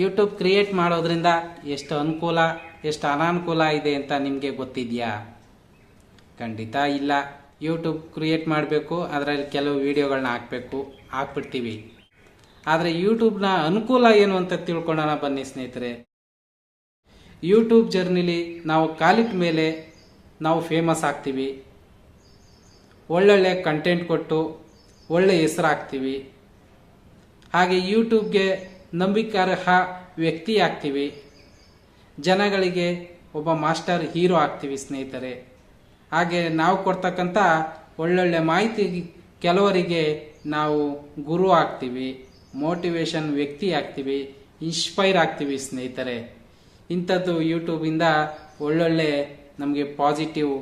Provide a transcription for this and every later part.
YouTube create ಮಾಡೋದ್ರಿಂದ ಎಷ್ಟು ಅನುಕೂಲ ಎಷ್ಟು ಅನಾನುಕೂಲ ಇದೆ ಅಂತ ನಿಮಗೆ ಗೊತ್ತಿದೆಯಾ? ಖಂಡಿತ ಇಲ್ಲ. ಯೂಟ್ಯೂಬ್ ಕ್ರಿಯೇಟ್ ಮಾಡಬೇಕು, ಅದರಲ್ಲಿ ಕೆಲವು ವಿಡಿಯೋಗಳನ್ನ ಹಾಕ್ಬಿಡ್ತೀವಿ. ಆದರೆ ಯೂಟ್ಯೂಬ್ನ ಅನುಕೂಲ ಏನು ಅಂತ ತಿಳ್ಕೊಳ್ಳೋಣ ಬನ್ನಿ ಸ್ನೇಹಿತರೆ. ಯೂಟ್ಯೂಬ್ ಜರ್ನಿಲಿ ನಾವು ಕಾಲಿಟ್ಟ ಮೇಲೆ ನಾವು ಫೇಮಸ್ ಆಗ್ತೀವಿ, ಒಳ್ಳೊಳ್ಳೆ ಕಂಟೆಂಟ್ ಕೊಟ್ಟು ಒಳ್ಳೆ ಹೆಸರಾಗ್ತೀವಿ. ಹಾಗೆ ಯೂಟ್ಯೂಬ್ಗೆ ನಂಬಿಕಾರ್ಹ ವ್ಯಕ್ತಿ ಆಗ್ತೀವಿ, ಜನಗಳಿಗೆ ಒಬ್ಬ ಮಾಸ್ಟರ್ ಹೀರೋ ಆಗ್ತೀವಿ ಸ್ನೇಹಿತರೆ. ಹಾಗೆ ನಾವು ಕೊಡ್ತಕ್ಕಂಥ ಒಳ್ಳೊಳ್ಳೆ ಮಾಹಿತಿ ಕೆಲವರಿಗೆ ನಾವು ಗುರು ಆಗ್ತೀವಿ, ಮೋಟಿವೇಶನ್ ವ್ಯಕ್ತಿ ಆಗ್ತೀವಿ, ಇನ್ಸ್ಪೈರ್ ಆಗ್ತೀವಿ ಸ್ನೇಹಿತರೆ. ಇಂಥದ್ದು ಯೂಟ್ಯೂಬಿಂದ ಒಳ್ಳೊಳ್ಳೆ ನಮಗೆ ಪಾಸಿಟಿವ್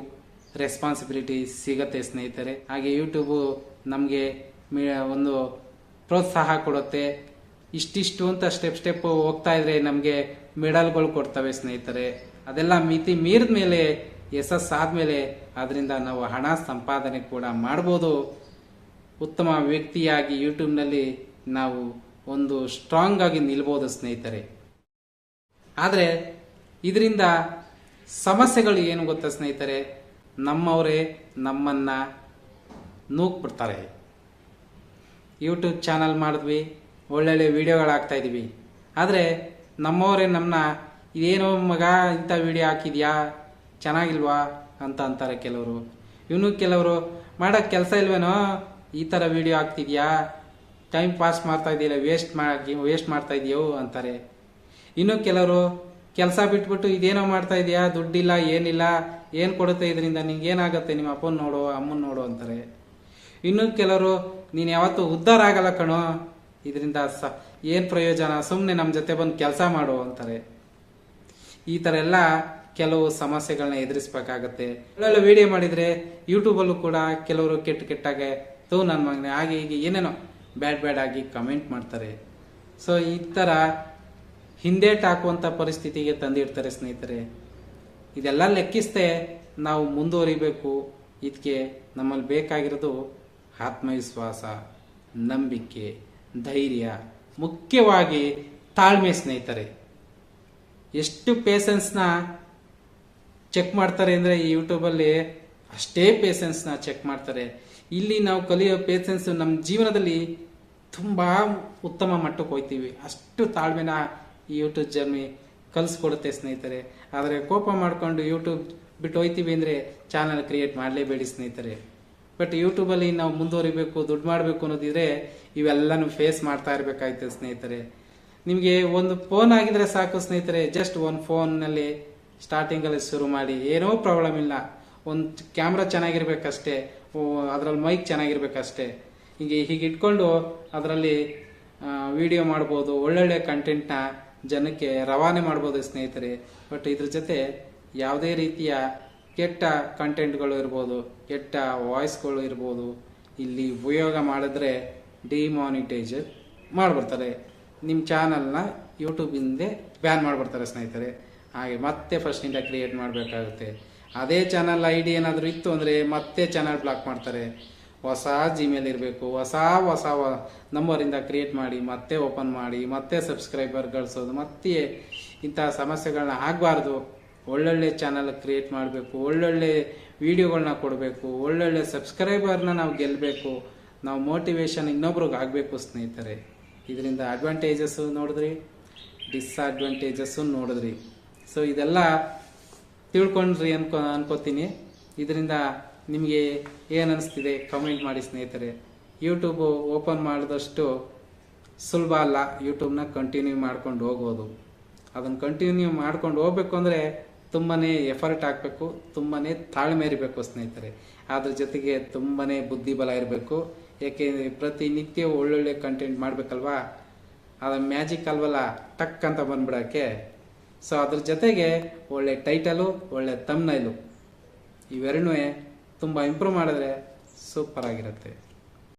ರೆಸ್ಪಾನ್ಸಿಬಿಲಿಟಿ ಸಿಗತ್ತೆ ಸ್ನೇಹಿತರೆ. ಹಾಗೆ ಯೂಟ್ಯೂಬು ನಮಗೆ ಒಂದು ಪ್ರೋತ್ಸಾಹ ಕೊಡುತ್ತೆ. ಇಷ್ಟಿಷ್ಟು ಅಂತ ಸ್ಟೆಪ್ ಹೋಗ್ತಾ ಇದ್ರೆ ನಮಗೆ ಮೆಡಲ್ಗಳು ಕೊಡ್ತವೆ ಸ್ನೇಹಿತರೆ. ಅದೆಲ್ಲ ಮಿತಿ ಮೀರಿದ ಮೇಲೆ ಯಶಸ್ಸಾದ್ಮೇಲೆ ಅದರಿಂದ ನಾವು ಹಣ ಸಂಪಾದನೆ ಕೂಡ ಮಾಡ್ಬೋದು. ಉತ್ತಮ ವ್ಯಕ್ತಿಯಾಗಿ ಯೂಟ್ಯೂಬ್ನಲ್ಲಿ ನಾವು ಒಂದು ಸ್ಟ್ರಾಂಗ್ ಆಗಿ ನಿಲ್ಬೋದು ಸ್ನೇಹಿತರೆ. ಆದರೆ ಇದರಿಂದ ಸಮಸ್ಯೆಗಳು ಏನು ಗೊತ್ತಾ ಸ್ನೇಹಿತರೆ? ನಮ್ಮವರೇ ನಮ್ಮನ್ನ ನೂಕ್ಬಿಡ್ತಾರೆ. ಯೂಟ್ಯೂಬ್ ಚಾನಲ್ ಮಾಡಿದ್ವಿ, ಒಳ್ಳೊಳ್ಳೆ ವಿಡಿಯೋಗಳಾಗ್ತಾ ಇದೀವಿ, ಆದರೆ ನಮ್ಮವರೇ ನಮ್ಮನ್ನ ಇದೇನೋ ಮಗ ಇಂಥ ವಿಡಿಯೋ ಹಾಕಿದ್ಯಾ, ಚೆನ್ನಾಗಿಲ್ವಾ ಅಂತ ಅಂತಾರೆ ಕೆಲವರು. ಇನ್ನು ಕೆಲವರು ಮಾಡೋಕ್ಕೆ ಕೆಲಸ ಇಲ್ವೇನೋ, ಈ ಥರ ವಿಡಿಯೋ ಹಾಕ್ತಿದ್ಯಾ, ಟೈಮ್ ಪಾಸ್ ಮಾಡ್ತಾ ಇದೆಯಲ್ಲ, ವೇಸ್ಟ್ ಮಾಡ್ತಾ ಇದೆಯೋ ಅಂತಾರೆ. ಇನ್ನು ಕೆಲವರು ಕೆಲಸ ಬಿಟ್ಬಿಟ್ಟು ಇದೇನೋ ಮಾಡ್ತಾ ಇದೆಯಾ, ದುಡ್ಡಿಲ್ಲ ಏನಿಲ್ಲ, ಏನು ಕೊಡುತ್ತೆ ಇದರಿಂದ, ನಿಂಗೇನಾಗತ್ತೆ, ನಿಮ್ಮ ಅಪ್ಪನ ನೋಡು ಅಮ್ಮನ ನೋಡು ಅಂತಾರೆ. ಇನ್ನು ಕೆಲವರು ನೀನು ಯಾವತ್ತೂ ಉದ್ಧಾರ ಆಗಲ್ಲ ಕಣೋ, ಇದರಿಂದ ಏನು ಪ್ರಯೋಜನ, ಸುಮ್ಮನೆ ನಮ್ಮ ಜೊತೆ ಬಂದು ಕೆಲಸ ಮಾಡು ಅಂತಾರೆ. ಈ ಥರ ಎಲ್ಲ ಕೆಲವು ಸಮಸ್ಯೆಗಳನ್ನ ಎದುರಿಸ್ಬೇಕಾಗತ್ತೆ. ಒಳ್ಳೊಳ್ಳೆ ವಿಡಿಯೋ ಮಾಡಿದರೆ ಯೂಟ್ಯೂಬಲ್ಲೂ ಕೂಡ ಕೆಲವರು ಕೆಟ್ಟಾಗೆ ನನ್ನ ಮಗನೆ ಹಾಗೆ ಹೀಗೆ ಏನೇನೋ ಬ್ಯಾಡ್ ಆಗಿ ಕಮೆಂಟ್ ಮಾಡ್ತಾರೆ. ಸೊ ಈ ಥರ ಹಿಂದೇಟ್ ಹಾಕುವಂಥ ಪರಿಸ್ಥಿತಿಗೆ ತಂದಿಡ್ತಾರೆ ಸ್ನೇಹಿತರೆ. ಇದೆಲ್ಲ ಲೆಕ್ಕಿಸದೆ ನಾವು ಮುಂದುವರಿಬೇಕು. ಇದಕ್ಕೆ ನಮ್ಮಲ್ಲಿ ಬೇಕಾಗಿರೋದು ಆತ್ಮವಿಶ್ವಾಸ, ನಂಬಿಕೆ, ಧೈರ್ಯ, ಮುಖ್ಯವಾಗಿ ತಾಳ್ಮೆ ಸ್ನೇಹಿತರೆ. ಎಷ್ಟು ಪೇಷನ್ಸ್ನ ಚೆಕ್ ಮಾಡ್ತಾರೆ ಅಂದರೆ ಈ ಯೂಟ್ಯೂಬಲ್ಲಿ ಅಷ್ಟೇ ಪೇಷನ್ಸ್ನ ಚೆಕ್ ಮಾಡ್ತಾರೆ. ಇಲ್ಲಿ ನಾವು ಕಲಿಯೋ ಪೇಷನ್ಸ್ ನಮ್ಮ ಜೀವನದಲ್ಲಿ ತುಂಬ ಉತ್ತಮ ಮಟ್ಟಕ್ಕೆ ಹೋಗ್ತೀವಿ. ಅಷ್ಟು ತಾಳ್ಮೆನ ಈ ಯೂಟ್ಯೂಬ್ ಜರ್ನಿ ಕಲಿಸ್ಕೊಡುತ್ತೆ ಸ್ನೇಹಿತರೆ. ಆದರೆ ಕೋಪ ಮಾಡಿಕೊಂಡು ಯೂಟ್ಯೂಬ್ ಬಿಟ್ಟು ಹೋಯ್ತೀವಿ ಅಂದರೆ ಚಾನಲ್ ಕ್ರಿಯೇಟ್ ಮಾಡಲೇಬೇಡಿ ಸ್ನೇಹಿತರೆ. ಬಟ್ ಯೂಟ್ಯೂಬಲ್ಲಿ ನಾವು ಮುಂದುವರಿಬೇಕು, ದುಡ್ಡು ಮಾಡಬೇಕು ಅನ್ನೋದಿದ್ರೆ ಇವೆಲ್ಲನೂ ಫೇಸ್ ಮಾಡ್ತಾ ಇರಬೇಕಾಯ್ತದೆ ಸ್ನೇಹಿತರೆ. ನಿಮಗೆ ಒಂದು ಫೋನ್ ಆಗಿದ್ರೆ ಸಾಕು ಸ್ನೇಹಿತರೆ. ಜಸ್ಟ್ ಒಂದು ಫೋನ್ನಲ್ಲಿ ಸ್ಟಾರ್ಟಿಂಗಲ್ಲಿ ಶುರು ಮಾಡಿ, ಏನೋ ಪ್ರಾಬ್ಲಮ್ ಇಲ್ಲ. ಒಂದು ಕ್ಯಾಮ್ರಾ ಚೆನ್ನಾಗಿರ್ಬೇಕಷ್ಟೇ, ಅದರಲ್ಲಿ ಮೈಕ್ ಚೆನ್ನಾಗಿರ್ಬೇಕಷ್ಟೇ. ಹೀಗೆ ಇಟ್ಕೊಂಡು ಅದರಲ್ಲಿ ವಿಡಿಯೋ ಮಾಡ್ಬೋದು, ಒಳ್ಳೊಳ್ಳೆ ಕಂಟೆಂಟ್ನ ಜನಕ್ಕೆ ರವಾನೆ ಮಾಡ್ಬೋದು ಸ್ನೇಹಿತರೆ. ಬಟ್ ಇದ್ರ ಜೊತೆ ಯಾವುದೇ ರೀತಿಯ ಕೆಟ್ಟ ಕಂಟೆಂಟ್ಗಳು ಇರ್ಬೋದು, ಕೆಟ್ಟ ವಾಯ್ಸ್ಗಳು ಇರ್ಬೋದು, ಇಲ್ಲಿ ಉಪಯೋಗ ಮಾಡಿದ್ರೆ ಡಿಮಾನಿಟೈಸ್ ಮಾಡಿಬಿಡ್ತಾರೆ. ನಿಮ್ಮ ಚಾನಲ್ನ ಯೂಟ್ಯೂಬಿಂದ ಬ್ಯಾನ್ ಮಾಡಿಬಿಡ್ತಾರೆ ಸ್ನೇಹಿತರೆ. ಹಾಗೆ ಮತ್ತೆ ಫಸ್ಟಿಂದ ಕ್ರಿಯೇಟ್ ಮಾಡಬೇಕಾಗುತ್ತೆ. ಅದೇ ಚಾನಲ್ ID ಏನಾದರೂ ಇತ್ತು ಅಂದರೆ ಮತ್ತೆ ಚಾನಲ್ ಬ್ಲಾಕ್ ಮಾಡ್ತಾರೆ. ಹೊಸ ಜಿಮೇಲ್ ಇರಬೇಕು, ಹೊಸ ನಂಬರಿಂದ ಕ್ರಿಯೇಟ್ ಮಾಡಿ, ಮತ್ತೆ ಓಪನ್ ಮಾಡಿ, ಮತ್ತೆ ಸಬ್ಸ್ಕ್ರೈಬರ್ ಗಳಿಸೋದು, ಮತ್ತೆ ಇಂಥ ಸಮಸ್ಯೆಗಳನ್ನ ಆಗಬಾರ್ದು. ಒಳ್ಳೊಳ್ಳೆ ಚಾನಲ್ ಕ್ರಿಯೇಟ್ ಮಾಡಬೇಕು, ಒಳ್ಳೊಳ್ಳೆ ವಿಡಿಯೋಗಳನ್ನ ಕೊಡಬೇಕು, ಒಳ್ಳೊಳ್ಳೆ ಸಬ್ಸ್ಕ್ರೈಬರ್ನ ನಾವು ಗೆಲ್ಲಬೇಕು, ನಾವು ಮೋಟಿವೇಶನ್ ಇನ್ನೊಬ್ರಿಗೆ ಆಗಬೇಕು ಸ್ನೇಹಿತರೆ. ಇದರಿಂದ ಅಡ್ವಾಂಟೇಜಸ್ಸು ನೋಡಿದ್ರಿ, ಡಿಸ್ಅಡ್ವಾಂಟೇಜಸ್ಸು ನೋಡಿದ್ರಿ. ಸೊ ಇದೆಲ್ಲ ತಿಳ್ಕೊಂಡ್ರಿ ಅನ್ಕೋತೀನಿ. ಇದರಿಂದ ನಿಮಗೆ ಏನು ಅನಿಸ್ತಿದೆ ಕಮೆಂಟ್ ಮಾಡಿ ಸ್ನೇಹಿತರೆ. ಯೂಟ್ಯೂಬು ಓಪನ್ ಮಾಡಿದಷ್ಟು ಸುಲಭ ಅಲ್ಲ ಯೂಟ್ಯೂಬ್ನ ಕಂಟಿನ್ಯೂ ಮಾಡ್ಕೊಂಡು ಹೋಗೋದು. ಅದನ್ನು ಕಂಟಿನ್ಯೂ ಮಾಡ್ಕೊಂಡು ಹೋಗ್ಬೇಕು ಅಂದರೆ ತುಂಬಾ ಎಫರ್ಟ್ ಹಾಕಬೇಕು, ತುಂಬಾ ತಾಳ್ಮೆ ಇರಬೇಕು ಸ್ನೇಹಿತರೆ. ಅದ್ರ ಜೊತೆಗೆ ತುಂಬಾ ಬುದ್ಧಿಬಲ ಇರಬೇಕು. ಏಕೆಂದರೆ ಪ್ರತಿನಿತ್ಯ ಒಳ್ಳೊಳ್ಳೆ ಕಂಟೆಂಟ್ ಮಾಡಬೇಕಲ್ವಾ, ಅದು ಮ್ಯಾಜಿಕ್ ಅಲ್ವಲ್ಲ ಟಕ್ ಅಂತ ಬಂದ್ಬಿಡೋಕ್ಕೆ. ಸೊ ಅದ್ರ ಜೊತೆಗೆ ಒಳ್ಳೆ ಟೈಟಲು, ಒಳ್ಳೆ ಥಂಬ್ನೈಲು, ಇವೆರಡೂ ತುಂಬ ಇಂಪ್ರೂವ್ ಮಾಡಿದ್ರೆ ಸೂಪರ್ ಆಗಿರುತ್ತೆ.